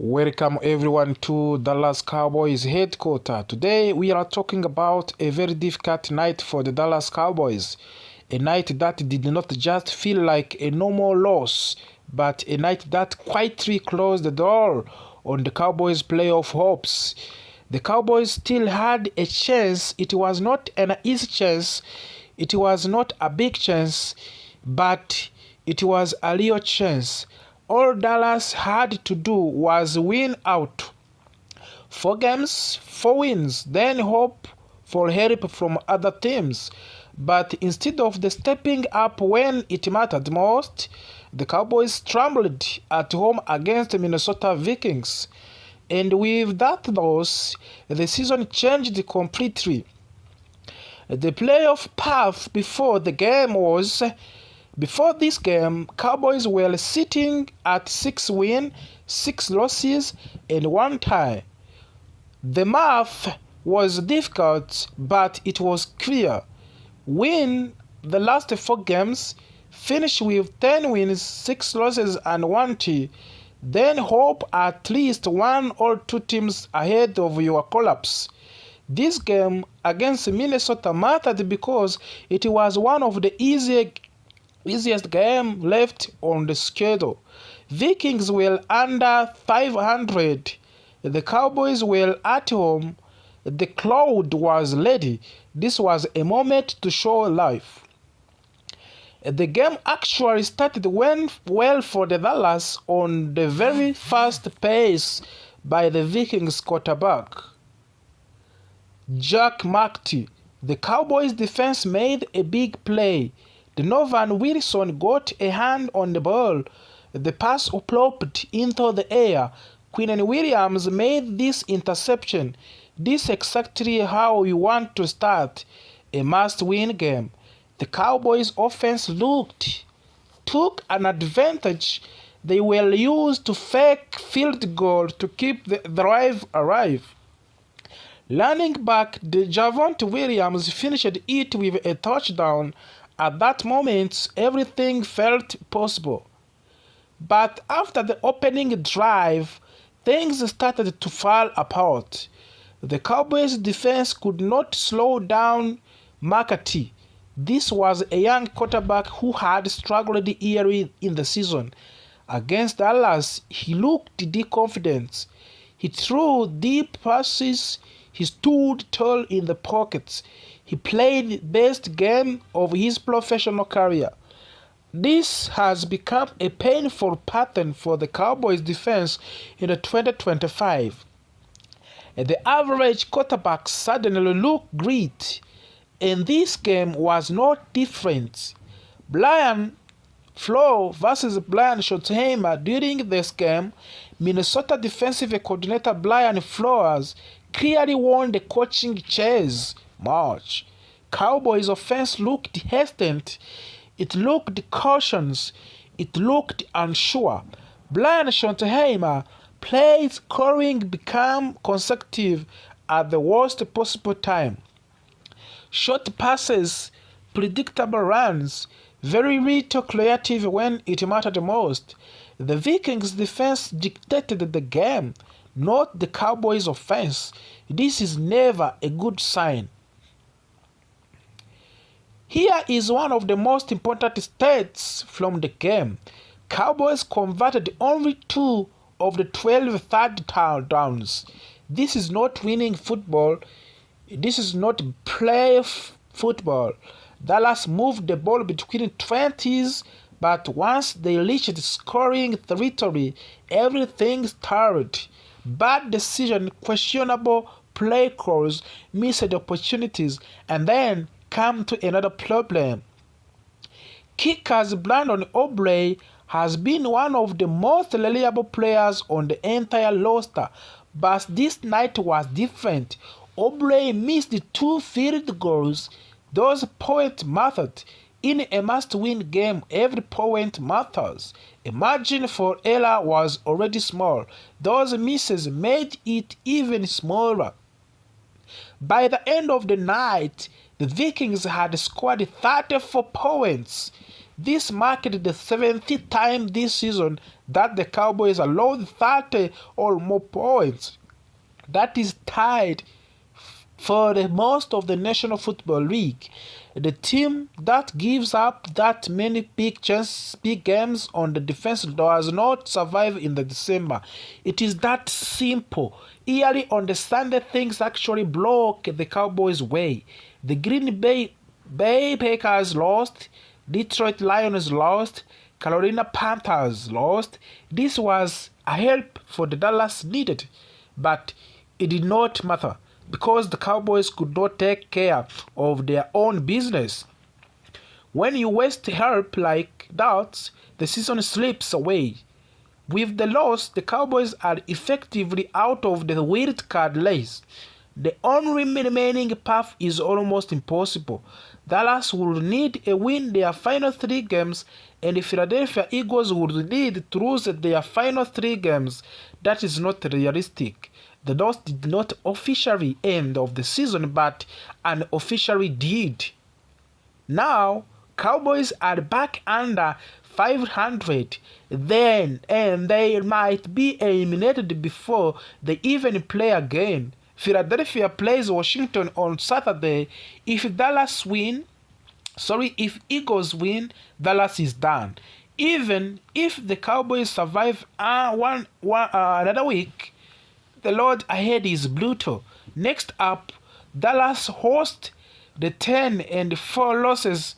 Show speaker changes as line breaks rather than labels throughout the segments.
Welcome everyone to Dallas Cowboys headquarters. Today we are talking about a very difficult night for the Dallas Cowboys. A night that did not just feel like a normal loss, but a night that quietly closed the door on the Cowboys' playoff hopes. The Cowboys still had a chance. It was not an easy chance. It was not a big chance, but it was a real chance. All Dallas had to do was win out 4 games, 4 wins, then hope for help from other teams. But instead of the stepping up when it mattered most, the Cowboys trembled at home against the Minnesota Vikings. And with that loss, the season changed completely. The playoff path before this game, Cowboys were sitting at 6 wins, 6 losses, and 1 tie. The math was difficult, but it was clear. Win the last 4 games, finish with 10 wins, 6 losses, and 1 tie. Then hope at least 1 or 2 teams ahead of your collapse. This game against Minnesota mattered because it was one of the easiest game left on the schedule. Vikings were under 500. The Cowboys were at home. The crowd was ready. This was a moment to show life. The game actually started well for the Dallas on the very fast pace by the Vikings quarterback, Jack McTee. The Cowboys defense made a big play. Donovan Wilson got a hand on the ball. The pass plopped into the air. Quinnen Williams made this interception. This is exactly how we want to start a must-win game. The Cowboys' offense took an advantage. They were used to fake field goal to keep the drive alive. Running back Javonte Williams finished it with a touchdown. At that moment, everything felt possible. But after the opening drive, things started to fall apart. The Cowboys' defense could not slow down McAtee. This was a young quarterback who had struggled early in the season. Against Dallas, he looked confident. He threw deep passes. He stood tall in the pockets. He played the best game of his professional career. This has become a painful pattern for the Cowboys defense in 2025. The average quarterback suddenly looked great, and this game was not different. Brian Flores versus Brian Schottenheimer. During this game, Minnesota defensive coordinator Brian Flores clearly won the coaching chess match. Cowboys offense looked hesitant. It looked cautious. It looked unsure. Brian Schottenheimer plays scoring became consecutive at the worst possible time. Short passes, predictable runs, very little creative when it mattered most. The Vikings defense dictated the game, not the Cowboys offense. This is never a good sign. Here is one of the most important stats from the game. Cowboys converted only 2 of the 12 third downs. This is not winning football. This is not playoff football. Dallas moved the ball between 20s, but once they reached scoring territory, everything started. Bad decision, questionable play calls, missed opportunities, and then come to another problem. Kickers Brandon Aubrey has been one of the most reliable players on the entire roster, but this night was different. Aubrey missed 2 field goals. Those points mattered. In a must-win game, every point matters. A margin for error was already small. Those misses made it even smaller. By the end of the night, the Vikings had scored 34 points. This marked the 70th time this season that the Cowboys allowed 30 or more points. That is tied for the most of the National Football League. The team that gives up that many big games on the defense does not survive in the December. It is that simple. Early on the Sunday, things actually block the Cowboys' way. The Green Bay Packers lost, Detroit Lions lost, Carolina Panthers lost. This was a help for the Dallas needed, but it did not matter because the Cowboys could not take care of their own business. When you waste help like that, the season slips away. With the loss, the Cowboys are effectively out of the wild card race. The only remaining path is almost impossible. Dallas would need to win their final 3 games, and the Philadelphia Eagles would need to lose their final 3 games. That is not realistic. The loss did not officially end of the season, but unofficially did. Now, Cowboys are back under 500, and they might be eliminated before they even play again. Philadelphia plays Washington on Saturday. If Eagles win, Dallas is done. Even if the Cowboys survive another week, the road ahead is brutal. Next up, Dallas host the 10-4 losses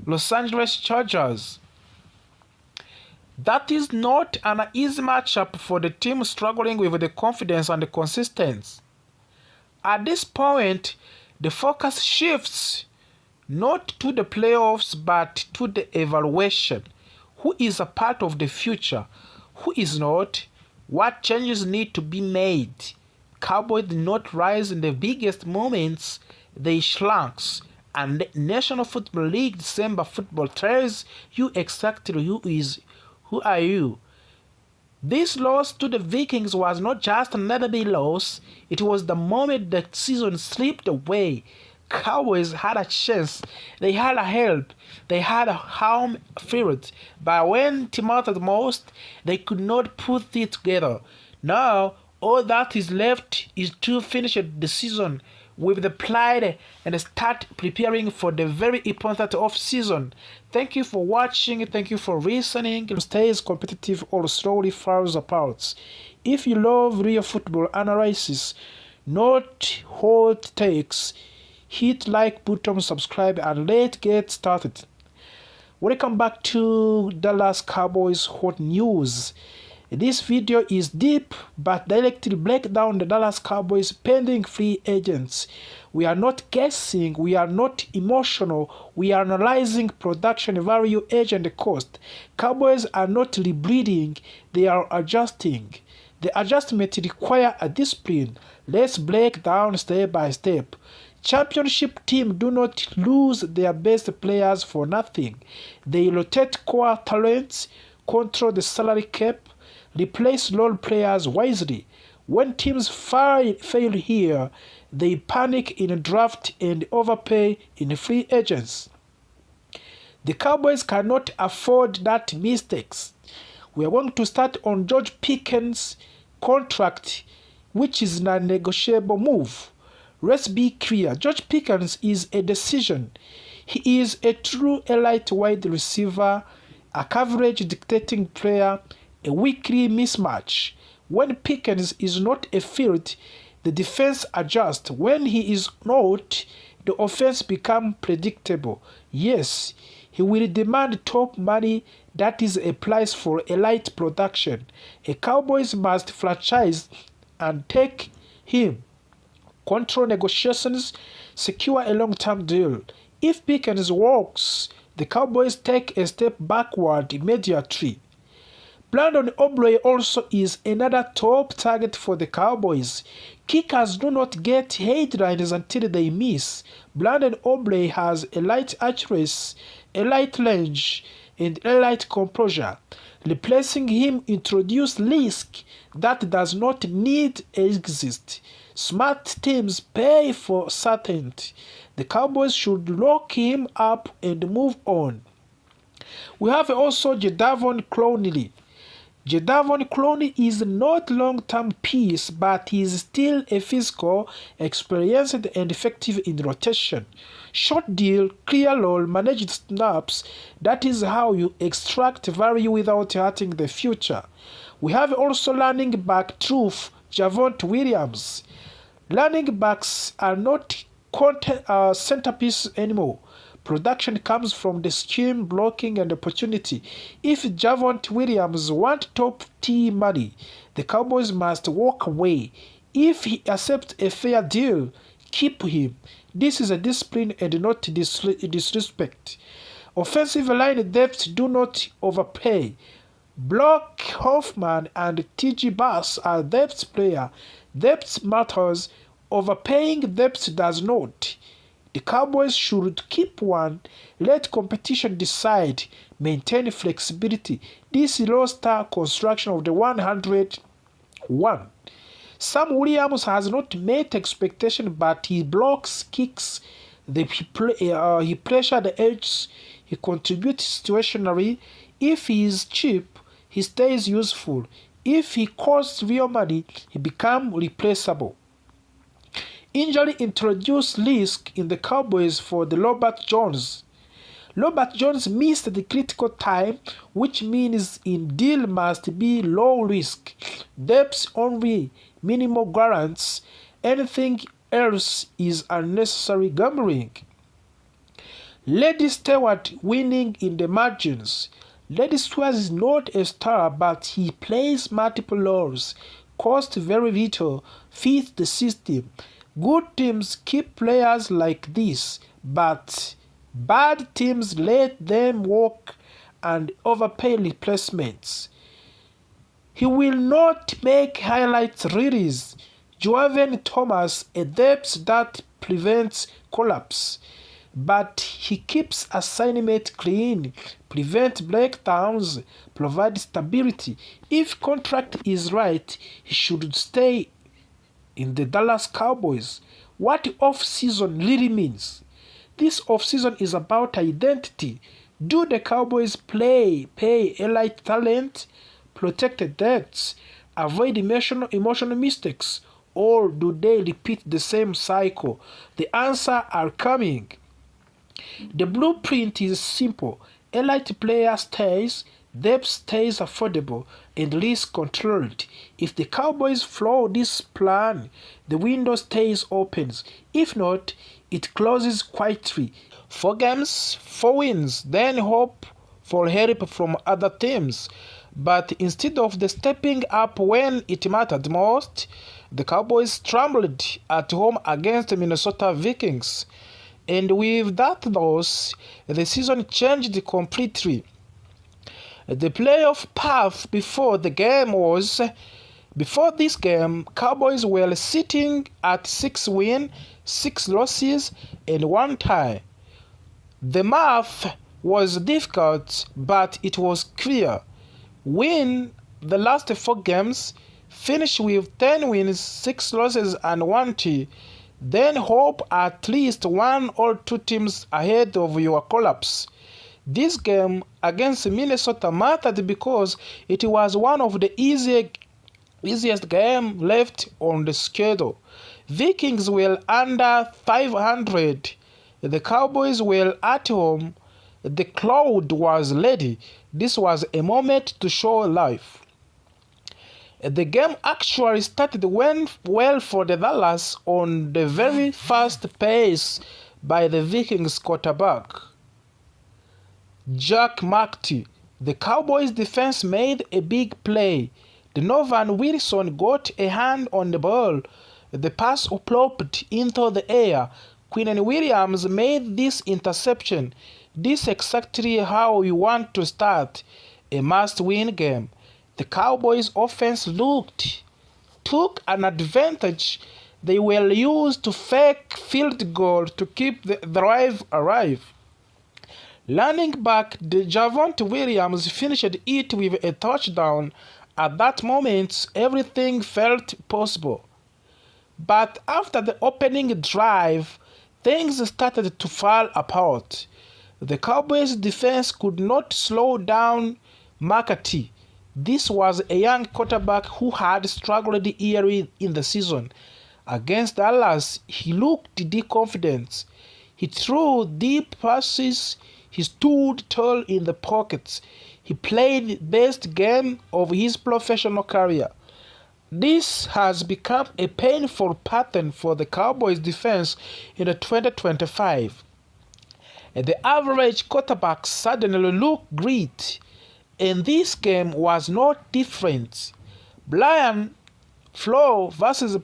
Los Angeles Chargers. That is not an easy matchup for the team struggling with the confidence and the consistency. At this point, the focus shifts not to the playoffs but to the evaluation. Who is a part of the future? Who is not? What changes need to be made? Cowboys did not rise in the biggest moments, they shrunk. And the National Football League December football tells you exactly who are you. This loss to the Vikings was not just another big loss, it was the moment the season slipped away. Cowboys had a chance, they had a help, they had a home field, but when it mattered most, they could not put it together. Now, all that is left is to finish the season with the pride and start preparing for the very important off-season. Thank you for watching, thank you for listening. Stays competitive or slowly falls apart. If you love real football analysis, not hot takes, hit like button, subscribe, and let's get started. Welcome back to Dallas Cowboys hot news. This video is deep but directly break down the Dallas Cowboys pending free agents. We are not guessing, we are not emotional, we are analyzing production value, age, and cost. Cowboys are not rebuilding, they are adjusting. The adjustment requires a discipline. Let's break down step by step. Championship teams do not lose their best players for nothing. They rotate core talents, control the salary cap, replace role players wisely. When teams fail here, they panic in draft and overpay in free agents. The Cowboys cannot afford that mistakes. We are going to start on George Pickens' contract, which is a negotiable move. Let's be clear, George Pickens is a decision. He is a true elite wide receiver, a coverage dictating player, a weekly mismatch. When Pickens is not a field, the defense adjusts. When he is not, the offense becomes predictable. Yes, he will demand top money. That is a price for elite production. A Cowboys must franchise and take him. Control negotiations, secure a long-term deal. If Pickens works, the Cowboys take a step backward immediately. Brandon Aubrey also is another top target for the Cowboys. Kickers do not get headlines until they miss. Brandon Aubrey has elite accuracy, elite range, and elite composure. Replacing him introduces risk that does not need to exist. Smart teams pay for certainty. The Cowboys should lock him up and move on. We have also Jadavon Clowney. Jadavon Clowney is not long-term piece, but he is still a physical, experienced and effective in rotation. Short deal, clear role, managed snaps. That is how you extract value without hurting the future. We have also running back truth, Javonte Williams. Running backs are not centerpiece anymore. Production comes from the scheme, blocking, and opportunity. If Javonte Williams want top-tier money, the Cowboys must walk away. If he accepts a fair deal, keep him. This is a discipline and not disrespect. Offensive line depth do not overpay. Brock Hoffman and T.J. Bass are depth player. Depth matters. Overpaying depth does not. The Cowboys should keep one, let competition decide, maintain flexibility. This roster construction of the 101. Sam Williams has not met expectation, but he blocks, kicks, he pressures the edges, he contributes situationally. If he is cheap, he stays useful. If he costs real money, he becomes replaceable. Injury introduced risk in the Cowboys for the Robert Jones. Robert Jones missed the critical time, which means in deal must be low risk. Depth only, minimal guarantees. Anything else is unnecessary gambling. Lady Stewart winning in the margins. Lady Stewart is not a star, but he plays multiple roles, costs very little, fits the system. Good teams keep players like this, but bad teams let them walk and overpay replacements. He will not make highlights reels. Joaven Thomas, a depth that prevents collapse, but he keeps assignment clean, prevents breakdowns, provides stability. If contract is right, he should stay in the Dallas Cowboys. What off-season really means? This off-season is about identity. Do the Cowboys pay elite talent, protect debts, avoid emotional mistakes, or do they repeat the same cycle? The answer are coming. The blueprint is simple. Elite player stays, depth stays affordable, and risk controlled. If the Cowboys follow this plan, the window stays open. If not, it closes quietly. 4 games, 4 wins, then hope for help from other teams. But instead of the stepping up when it mattered most, the Cowboys trembled at home against the Minnesota Vikings. And with that loss, the season changed completely. The playoff path before this game, Cowboys were sitting at 6 wins, 6 losses, and 1 tie. The math was difficult, but it was clear. Win the last 4 games, finish with 10 wins, 6 losses, and 1 tie. Then hope at least 1 or 2 teams ahead of your collapse. This game against Minnesota mattered because it was one of the easiest games left on the schedule. Vikings were under 500. The Cowboys were at home. The crowd was ready. This was a moment to show life. The game actually started well for the Dallas on the very fast pace by the Vikings quarterback, Jack McTee. The Cowboys defense made a big play. Donovan Wilson got a hand on the ball. The pass plopped into the air. Quinnen Williams made this interception. This is exactly how you want to start a must-win game. The Cowboys offense took an advantage. They were used to fake field goal to keep the drive alive. Running back Javonte Williams finished it with a touchdown. At that moment, everything felt possible. But after the opening drive, things started to fall apart. The Cowboys defense could not slow down McCarthy. This was a young quarterback who had struggled early in the season. Against Dallas, he looked confident. He threw deep passes. He stood tall in the pockets. He played the best game of his professional career. This has become a painful pattern for the Cowboys defense in 2025. The average quarterback suddenly looked great, and this game was not different. Brian Flores versus